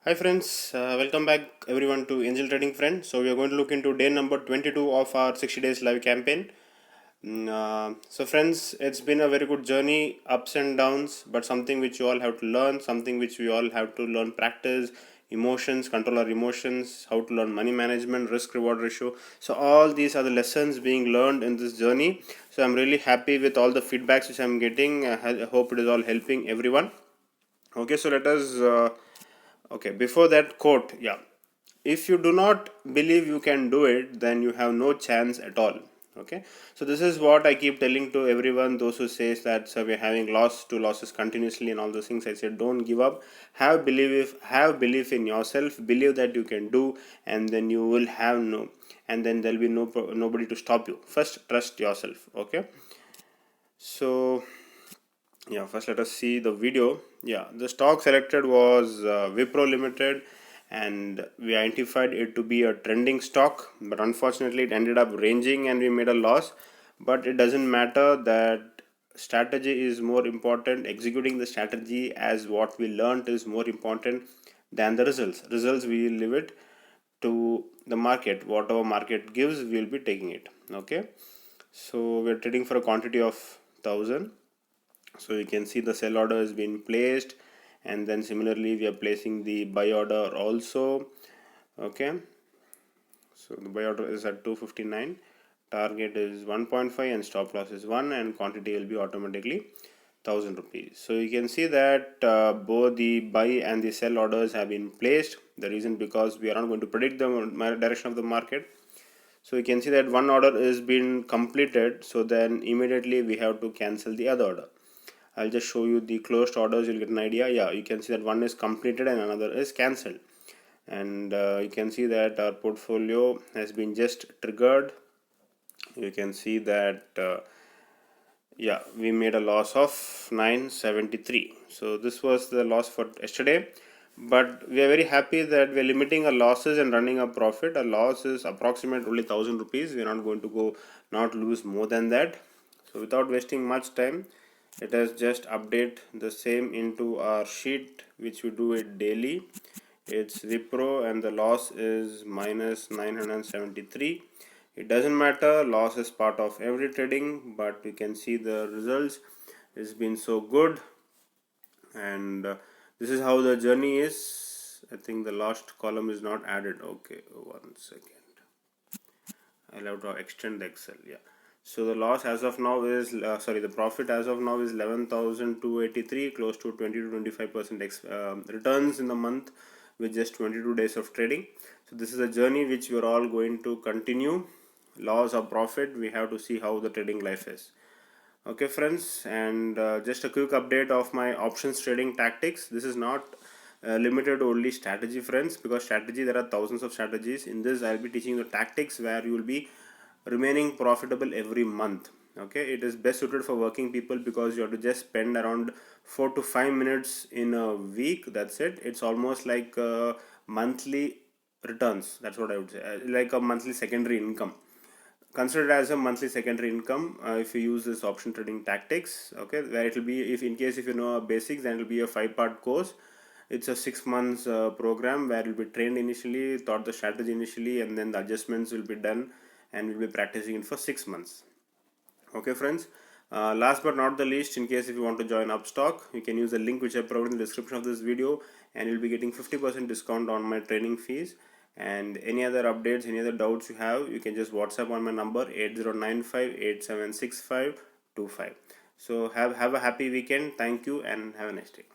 Hi friends, welcome back everyone to Angel Trading Friend. So we are going to look into day number 22 of our 60 days live campaign. So friends, it's been a very good journey, ups and downs, but something which you all have to learn, something which we all have to learn, practice, emotions, control our emotions, how to learn money management, risk reward ratio. So all these are the lessons being learned in this journey. So I'm really happy with all the feedbacks which I'm getting. I hope it is all helping everyone. Okay, so let us okay, before that quote, yeah, if you do not believe you can do it, then you have no chance at all. Okay, so this is what I keep telling to everyone, those who says that so we're having losses continuously and all those things. I said don't give up, have belief in yourself, believe that you can do, and then you will have no, and then there'll be nobody to stop you. First trust yourself. Okay, so yeah, first let us see the video. Yeah, the stock selected was Wipro Limited, and we identified it to be a trending stock, but unfortunately it ended up ranging and we made a loss. But it doesn't matter, that strategy is more important. Executing the strategy as what we learned is more important than the results we leave it to the market. Whatever market gives, we'll be taking it. Okay, so we're trading for a quantity of 1000. So you can see the sell order has been placed, and then similarly we are placing the buy order also. Okay, so the buy order is at 259, target is 1.5 and stop loss is 1, and quantity will be automatically 1000 rupees. So you can see that both the buy and the sell orders have been placed. The reason, because we are not going to predict the direction of the market. So you can see that one order is been completed, so then immediately we have to cancel the other order. I'll just show you the closed orders, you'll get an idea. Yeah, you can see that one is completed and another is cancelled. And you can see that our portfolio has been just triggered. You can see that yeah, we made a loss of 973. So this was the loss for yesterday, but we are very happy that we are limiting our losses and running a profit. A loss is approximately only 1000 rupees. We are not going to go not lose more than that. So without wasting much time, let us just update the same into our sheet, which we do it daily. It's Wipro and the loss is minus 973. It doesn't matter, loss is part of every trading, but you can see the results has been so good. And this is how the journey is. I think the last column is not added. Okay, 1 second, I'll have to extend the Excel. Yeah, so the loss as of now is the profit as of now is 11,283, close to 20 to 25% returns in the month with just 22 days of trading. So this is a journey which we are all going to continue. Loss or profit, we have to see how the trading life is. Okay friends, and just a quick update of my options trading tactics. This is not limited to only strategy friends, because strategy, there are thousands of strategies. In this I'll be teaching the tactics where you will be remaining profitable every month. Okay, it is best suited for working people, because you have to just spend around 4 to 5 minutes in a week. That's it. It's almost like monthly returns. That's what I would say, like a monthly secondary income. Consider it as a monthly secondary income if you use this option trading tactics. Okay, where it will be, if in case if you know basics, then it will be a 5-part course. It's a 6 months program where you'll be trained initially, taught the strategy initially, and then the adjustments will be done, and we'll be practicing it for 6 months. Okay friends, last but not the least, in case if you want to join Upstock, you can use the link which I provided in the description of this video, and you'll be getting 50% discount on my training fees. And any other updates, any other doubts you have, you can just WhatsApp on my number 8095876525. So have a happy weekend. Thank you and have a nice day.